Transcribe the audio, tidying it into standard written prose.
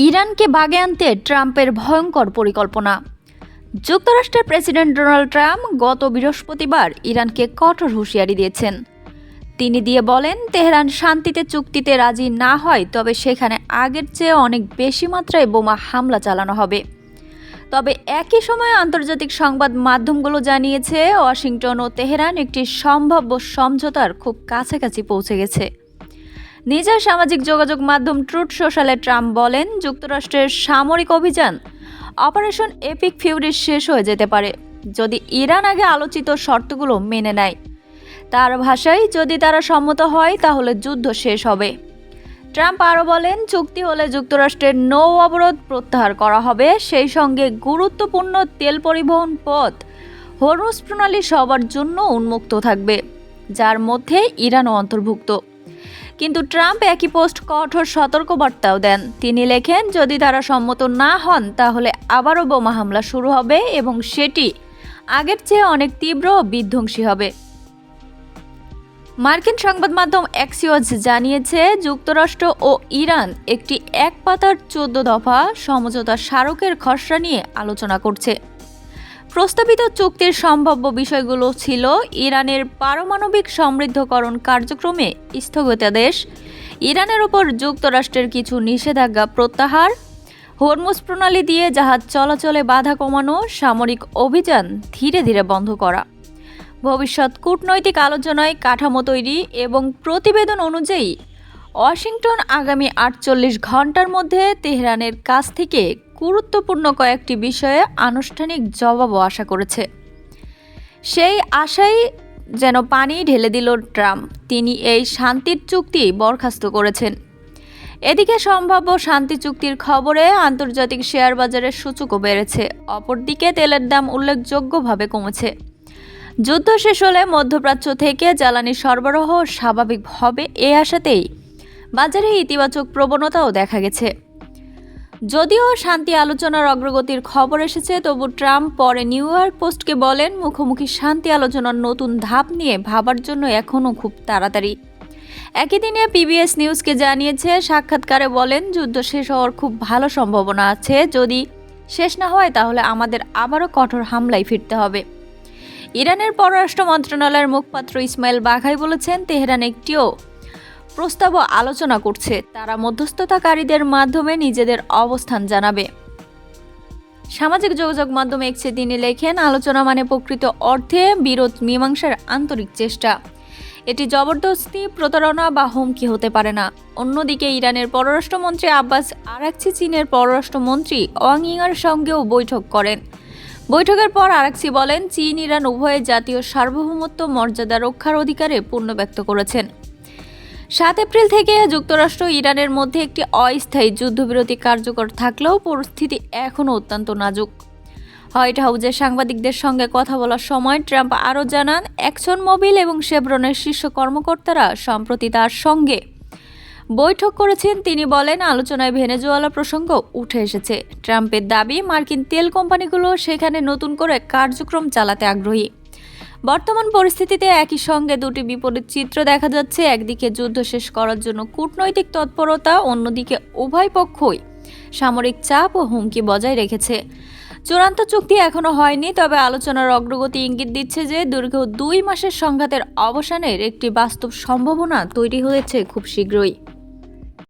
ইরানকে বাগে আনতে ট্রাম্পের ভয়ঙ্কর পরিকল্পনা। যুক্তরাষ্ট্রের প্রেসিডেন্ট ডোনাল্ড ট্রাম্প গত বৃহস্পতিবার ইরানকে কঠোর হুঁশিয়ারি দিয়েছেন। তিনি বলেন, তেহরান শান্তিতে চুক্তিতে রাজি না হয় তবে সেখানে আগের চেয়ে অনেক বেশি মাত্রায় বোমা হামলা চালানো হবে। তবে একই সময়ে আন্তর্জাতিক সংবাদ মাধ্যমগুলো জানিয়েছে ওয়াশিংটন ও তেহরান একটি সম্ভাব্য সমঝোতার খুব কাছাকাছি পৌঁছে গেছে। নিজের সামাজিক যোগাযোগ মাধ্যম ট্রুথ সোশ্যালে ট্রাম্প বলেন, যুক্তরাষ্ট্রের সামরিক অভিযান অপারেশন এপিক ফিউরি শেষ হয়ে যেতে পারে যদি ইরান আগে আলোচিত শর্তগুলো মেনে নেয়। তার ভাষায়, যদি তারা সম্মত হয় তাহলে যুদ্ধ শেষ হবে। ট্রাম্প আরও বলেন, চুক্তি হলে যুক্তরাষ্ট্রের নৌ অবরোধ প্রত্যাহার করা হবে, সেই সঙ্গে গুরুত্বপূর্ণ তেল পরিবহন পথ হরমুজ প্রণালী সবার জন্য উন্মুক্ত থাকবে, যার মধ্যে ইরানও অন্তর্ভুক্ত। কিন্তু ট্রাম্প একই পোস্ট কঠোর সতর্কবার্তাও দেন। তিনি লেখেন, যদি তারা সম্মত না হন তাহলে আবারও বোমা হামলা শুরু হবে এবং সেটি আগের চেয়ে অনেক তীব্র ও বিধ্বংসী হবে। মার্কিন সংবাদ মাধ্যম অ্যাক্সিওস জানিয়েছে, যুক্তরাষ্ট্র ও ইরান একটি এক পাতার 14 দফা সমঝোতা স্মারকের খসড়া নিয়ে আলোচনা করছে। প্রস্তাবিত চুক্তির সম্ভাব্য বিষয়গুলো ছিল ইরানের পারমাণবিক সমৃদ্ধকরণ কার্যক্রমে স্থগিতাদেশ, ইরানের ওপর যুক্তরাষ্ট্রের কিছু নিষেধাজ্ঞা প্রত্যাহার, হরমুজ প্রণালী দিয়ে জাহাজ চলাচলে বাধা কমানো, সামরিক অভিযান ধীরে ধীরে বন্ধ করা, ভবিষ্যৎ কূটনৈতিক আলোচনায় কাঠামো তৈরি এবং প্রতিবেদন অনুযায়ী ওয়াশিংটন আগামী 48 ঘন্টার মধ্যে তেহরানের কাছ থেকে গুরুত্বপূর্ণ কয়েকটি বিষয়ে আনুষ্ঠানিক জবাবও আশা করেছে। সেই আশাই যেন পানি ঢেলে দিল ট্রাম্প। তিনি এই শান্তির চুক্তি বরখাস্ত করেছেন। এদিকে সম্ভাব্য শান্তি চুক্তির খবরে আন্তর্জাতিক শেয়ার বাজারের সূচকও বেড়েছে। অপরদিকে তেলের দাম উল্লেখযোগ্যভাবে কমেছে। যুদ্ধ শেষ হলে মধ্যপ্রাচ্য থেকে জ্বালানি সরবরাহ স্বাভাবিক হবে এ আশাতেই বাজারে ইতিবাচক প্রবণতাও দেখা গেছে। যদিও শান্তি আলোচনার অগ্রগতির খবর এসেছে, তবু ট্রাম্প পরে নিউ ইয়র্ক পোস্টকে বলেন, মুখোমুখি শান্তি আলোচনার নতুন ধাপ নিয়ে ভাবার জন্য এখনও খুব তাড়াতাড়ি। একই দিনে পিবিএস নিউজকে জানিয়েছে, সাক্ষাৎকারে বলেন, যুদ্ধ শেষ হওয়ার খুব ভালো সম্ভাবনা আছে। যদি শেষ না হয় তাহলে আমাদের আবারও কঠোর হামলায় ফিরতে হবে। ইরানের পররাষ্ট্র মন্ত্রণালয়ের মুখপাত্র ইসমাইল বাঘাই বলেছেন, তেহরান একটিও প্রস্তাব আলোচনা করছে, তারা মধ্যস্থতাকারীদের মাধ্যমে নিজেদের অবস্থান জানাবে। সামাজিক যোগাযোগ মাধ্যম এক্সে তিনি লেখেন, আলোচনা মানে প্রকৃত অর্থে বিরোধ মীমাংসার আন্তরিক চেষ্টা। এটি জবরদস্তি, প্রতারণা বা হুমকি হতে পারে না। অন্যদিকে ইরানের পররাষ্ট্রমন্ত্রী আব্বাস আরাকচি চীনের পররাষ্ট্রমন্ত্রী ওয়াং ইংয়ের সঙ্গেও বৈঠক করেন। বৈঠকের পর আরাকচি বলেন, চীন ইরান উভয়ের জাতীয় সার্বভৌমত্ব মর্যাদা রক্ষার অধিকারে পূর্ণ ব্যক্ত করেছেন। 7 এপ্রিল থেকে যুক্তরাষ্ট্র ইরানের মধ্যে একটি অস্থায়ী যুদ্ধবিরতি কার্যকর থাকলেও পরিস্থিতি এখনও অত্যন্ত নাজুক। হোয়াইট হাউসের সাংবাদিকদের সঙ্গে কথা বলার সময় ট্রাম্প আরও জানান, এক্সন মোবিল এবং শেভরনের শীর্ষ কর্মকর্তারা সম্প্রতি তার সঙ্গে বৈঠক করেছেন। তিনি বলেন, আলোচনায় ভেনেজুয়েলা প্রসঙ্গ উঠে এসেছে। ট্রাম্পের দাবি, মার্কিন তেল কোম্পানিগুলো সেখানে নতুন করে কার্যক্রম চালাতে আগ্রহী। বর্তমান পরিস্থিতিতে একই সঙ্গে দুটি বিপরীত চিত্র দেখা যাচ্ছে। একদিকে যুদ্ধ শেষ করার জন্য কূটনৈতিক তৎপরতা, অন্যদিকে উভয় পক্ষই সামরিক চাপ ও হুমকি বজায় রেখেছে। চূড়ান্ত চুক্তি এখনো হয়নি, তবে আলোচনার অগ্রগতি ইঙ্গিত দিচ্ছে যে দীর্ঘ 2 মাসের সংঘাতের অবসানের একটি বাস্তব সম্ভাবনা তৈরি হয়েছে খুব শীঘ্রই।